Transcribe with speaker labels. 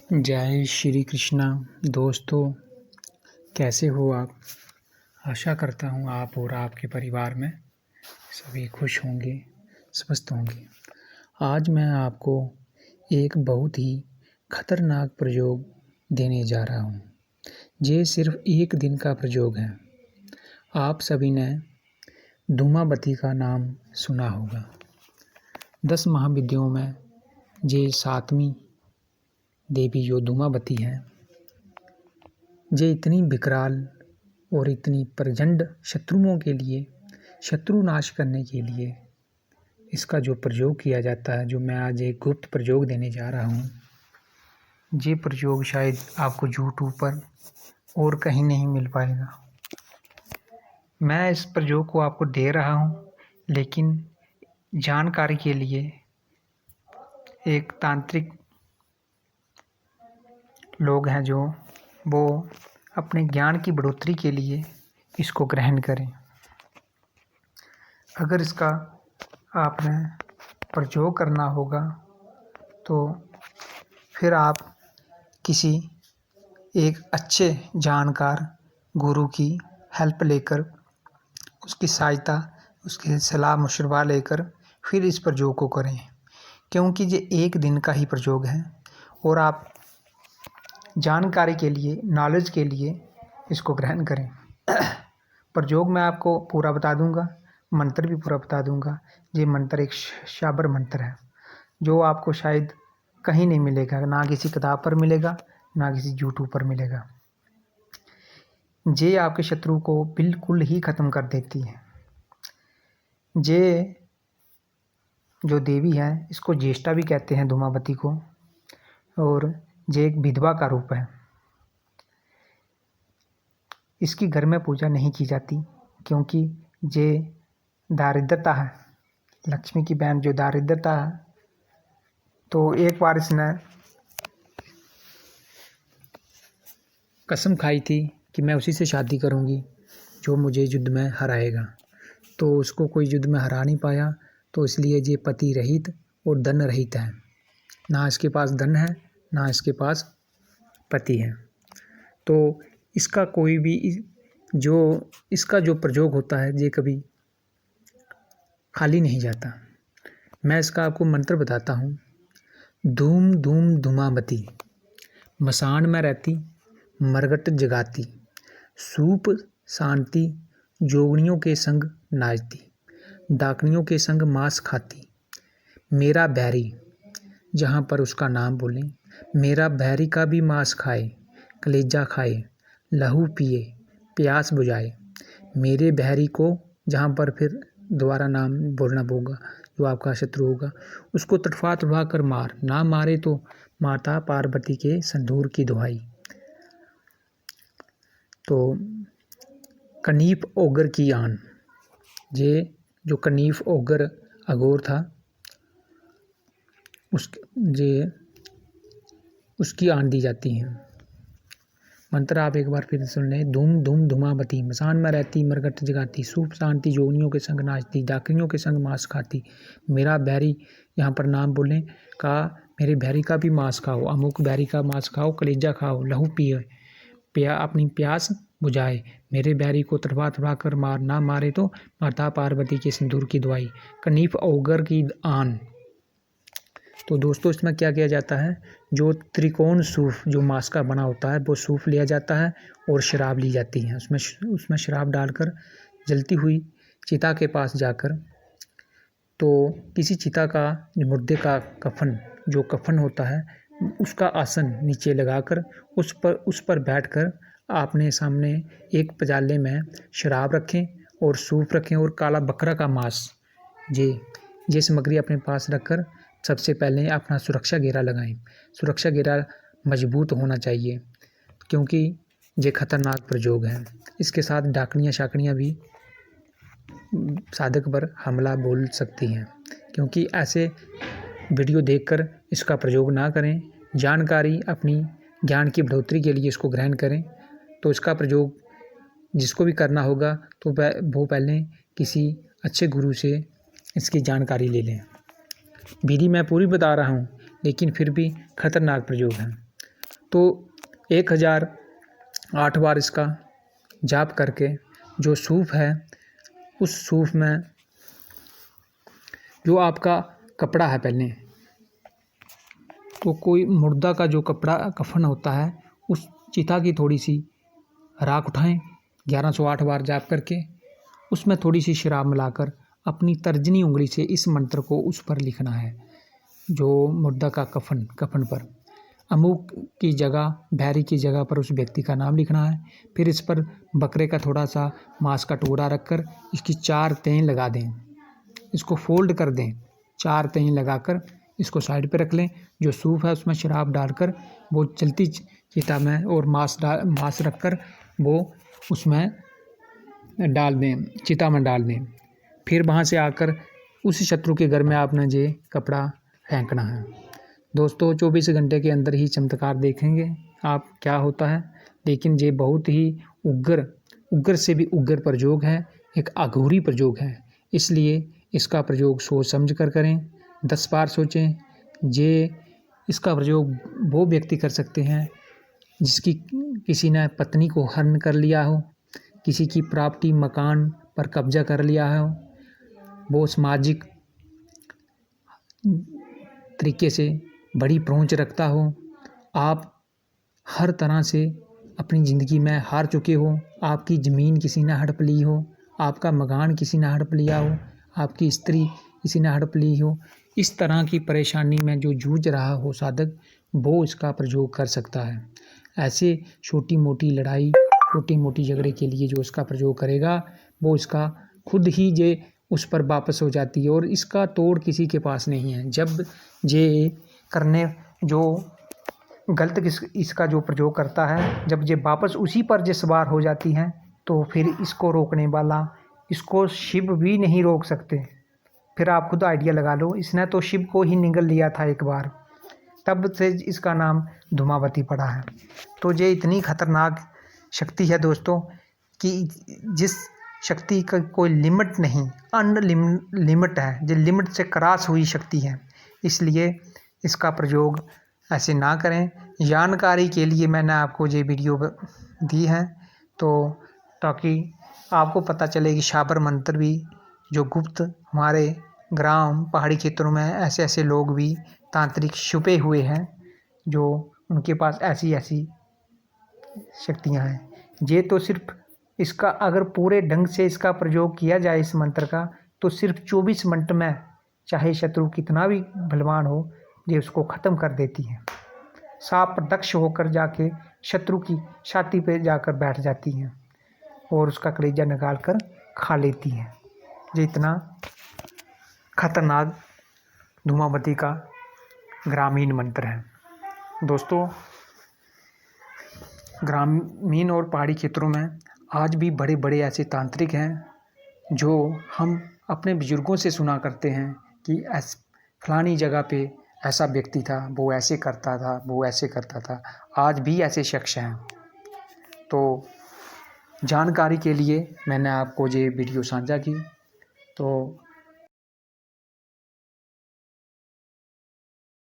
Speaker 1: जय श्री कृष्णा। दोस्तों, कैसे हो आप? आशा करता हूँ आप और आपके परिवार में सभी खुश होंगे, स्वस्थ होंगे। आज मैं आपको एक बहुत ही खतरनाक प्रयोग देने जा रहा हूँ। ये सिर्फ एक दिन का प्रयोग है। आप सभी ने धूमावती का नाम सुना होगा। 10 महाविद्याओं में ये 7वीं देवी जो धूमावती है, ये इतनी विकराल और इतनी प्रचंड शत्रुओं के लिए, शत्रु नाश करने के लिए इसका जो प्रयोग किया जाता है, जो मैं आज एक गुप्त प्रयोग देने जा रहा हूँ, ये प्रयोग शायद आपको यूट्यूब पर और कहीं नहीं मिल पाएगा। मैं इस प्रयोग को आपको दे रहा हूँ, लेकिन जानकारी के लिए एक तांत्रिक लोग हैं जो वो अपने ज्ञान की बढ़ोतरी के लिए इसको ग्रहण करें। अगर इसका आपने प्रयोग करना होगा तो फिर आप किसी एक अच्छे जानकार गुरु की हेल्प लेकर, उसकी सहायता, उसकी सलाह मशवरा लेकर फिर इस प्रयोग को करें, क्योंकि ये एक दिन का ही प्रयोग है और आप जानकारी के लिए, नॉलेज के लिए इसको ग्रहण करें। प्रयोग मैं आपको पूरा बता दूंगा, मंत्र भी पूरा बता दूंगा। ये मंत्र एक शाबर मंत्र है जो आपको शायद कहीं नहीं मिलेगा, ना किसी किताब पर मिलेगा, ना किसी यूट्यूब पर मिलेगा। ये आपके शत्रु को बिल्कुल ही ख़त्म कर देती है। ये जो देवी है, इसको ज्येष्ठा भी कहते हैं, धूमावती को, और ये एक विधवा का रूप है। इसकी घर में पूजा नहीं की जाती, क्योंकि ये दारिद्रता है, लक्ष्मी की बहन जो दारिद्रता है। तो एक बार इसने कसम खाई थी कि मैं उसी से शादी करूंगी जो मुझे युद्ध में हराएगा। तो उसको कोई युद्ध में हरा नहीं पाया, तो इसलिए ये पति रहित और धन रहित है। ना इसके पास धन है, ना इसके पास पति है। तो इसका कोई भी इसका जो प्रयोग होता है, ये कभी खाली नहीं जाता। मैं इसका आपको मंत्र बताता हूँ। धूम धूम धूमावती, मसान में रहती, मरगट जगाती, सूप शांति, जोगनियों के संग नाचती, डाकनियों के संग मांस खाती। मेरा बैरी, जहाँ पर उसका नाम बोलें, मेरा बैरी का भी मांस खाए, कलेजा खाए, लहू पिए, प्यास बुझाए। मेरे बहरी को, जहाँ पर फिर दोबारा नाम बोलना होगा, जो आपका शत्रु होगा, उसको तड़फा तड़फा कर मार, ना मारे तो माता पार्वती के संदूर की दुहाई। तो कनीफ ओगर की आन, ये जो कनीफ ओगर अघोर था, उसकी आन दी जाती है। मंत्र आप एक बार फिर सुन लें। धूम धूम धूमावती, मसान में रहती, मरगट जगाती, सूप शांति, जोगनियों के संग नाचती, डाकनियों के संग मांस खाती। मेरा बैरी, यहाँ पर नाम बोलें, का मेरे बैरी का भी मांस खाओ, अमुक बैरी का मांस खाओ, कलेजा खाओ, लहू पिए, अपनी प्यास बुझाए। मेरे बैरी को तड़पा तड़पा कर मार, ना मारे तो माता पार्वती के सिंदूर की दुआई। कनीफ ओगर की आन। तो दोस्तों, इसमें क्या किया जाता है, जो त्रिकोण सूफ जो मांस का बना होता है, वो सूफ लिया जाता है और शराब ली जाती है। उसमें शराब डालकर जलती हुई चिता के पास जाकर, तो किसी चिता का मुर्दे का कफन, जो कफन होता है, उसका आसन नीचे लगाकर उस पर बैठकर आपने सामने एक पजाले में शराब रखें और सूफ रखें और काला बकरा का मांस, ये सामग्री अपने पास रखकर सबसे पहले अपना सुरक्षा घेरा लगाएं। सुरक्षा घेरा मजबूत होना चाहिए, क्योंकि ये खतरनाक प्रयोग है। इसके साथ डाकनियाँ शाकनियाँ भी साधक पर हमला बोल सकती हैं, क्योंकि ऐसे वीडियो देखकर इसका प्रयोग ना करें। जानकारी, अपनी ज्ञान की बढ़ोतरी के लिए इसको ग्रहण करें। तो इसका प्रयोग जिसको भी करना होगा तो वो पहले किसी अच्छे गुरु से इसकी जानकारी ले लें। विधि मैं पूरी बता रहा हूँ, लेकिन फिर भी खतरनाक प्रयोग है। तो 1008 बार इसका जाप करके जो सूप है, उस सूप में जो आपका कपड़ा है, पहले तो कोई मुर्दा का जो कपड़ा कफन होता है, उस चिता की थोड़ी सी राख उठाएं, 1108 बार जाप करके उसमें थोड़ी सी शराब मिलाकर अपनी तर्जनी उंगली से इस मंत्र को उस पर लिखना है, जो मुर्दा का कफन पर अमुक की जगह, भैरी की जगह पर उस व्यक्ति का नाम लिखना है। फिर इस पर बकरे का थोड़ा सा मांस का टुकड़ा रखकर इसकी 4 तहें लगा दें, इसको फोल्ड कर दें, 4 तहें लगाकर इसको साइड पे रख लें। जो सूप है उसमें शराब डालकर वो चलती चिता में और मांस रखकर वो उसमें डाल दें, चिता में डाल दें। फिर वहाँ से आकर उस शत्रु के घर में आपने ये कपड़ा फेंकना है। दोस्तों 24 घंटे के अंदर ही चमत्कार देखेंगे आप क्या होता है। लेकिन ये बहुत ही उग्र से भी उग्र प्रयोग है, एक अघोरी प्रयोग है, इसलिए इसका प्रयोग सोच समझ कर करें, 10 बार सोचें। ये इसका प्रयोग वो व्यक्ति कर सकते हैं जिसकी किसी ने पत्नी को हरण कर लिया हो, किसी की प्रॉपर्टी मकान पर कब्जा कर लिया हो, वो सामाजिक तरीके से बड़ी पहुंच रखता हो, आप हर तरह से अपनी ज़िंदगी में हार चुके हो, आपकी ज़मीन किसी ने हड़प ली हो, आपका मकान किसी ने हड़प लिया हो, आपकी स्त्री किसी ने हड़प ली हो, इस तरह की परेशानी में जो जूझ रहा हो साधक, वो इसका प्रयोग कर सकता है। ऐसे छोटी मोटी लड़ाई, छोटी मोटी झगड़े के लिए जो इसका प्रयोग करेगा, वो इसका खुद ही जे उस पर वापस हो जाती है और इसका तोड़ किसी के पास नहीं है। जब ये करने जो गलत इसका जो प्रयोग करता है, जब ये वापस उसी पर जे सवार हो जाती हैं, तो फिर इसको रोकने वाला, इसको शिव भी नहीं रोक सकते। फिर आप खुद आइडिया लगा लो, इसने तो शिव को ही निगल लिया था एक बार, तब से इसका नाम धूमावती पड़ा है। तो ये इतनी खतरनाक शक्ति है दोस्तों कि जिस शक्ति का कोई लिमिट नहीं, अनलिमिट है, ये लिमिट से क्रॉस हुई शक्ति है, इसलिए इसका प्रयोग ऐसे ना करें। जानकारी के लिए मैंने आपको ये वीडियो दी है, तो ताकि आपको पता चले कि शाबर मंत्र भी जो गुप्त हमारे ग्राम पहाड़ी क्षेत्रों में ऐसे ऐसे लोग भी तांत्रिक छुपे हुए हैं, जो उनके पास ऐसी ऐसी शक्तियां हैं। ये तो सिर्फ इसका अगर पूरे ढंग से इसका प्रयोग किया जाए इस मंत्र का, तो सिर्फ 24 मिनट में चाहे शत्रु कितना भी बलवान हो, ये उसको ख़त्म कर देती है। सांप दक्ष होकर जाके शत्रु की छाती पे जाकर बैठ जाती हैं और उसका कलेजा निकाल कर खा लेती हैं। ये इतना खतरनाक धूमावती का ग्रामीण मंत्र है। दोस्तों ग्रामीण और पहाड़ी क्षेत्रों में आज भी बड़े बड़े ऐसे तांत्रिक हैं जो हम अपने बुजुर्गों से सुना करते हैं कि फलानी जगह पे ऐसा व्यक्ति था, वो ऐसे करता था, वो ऐसे करता था। आज भी ऐसे शख्स हैं। तो जानकारी के लिए मैंने आपको ये वीडियो साझा की। तो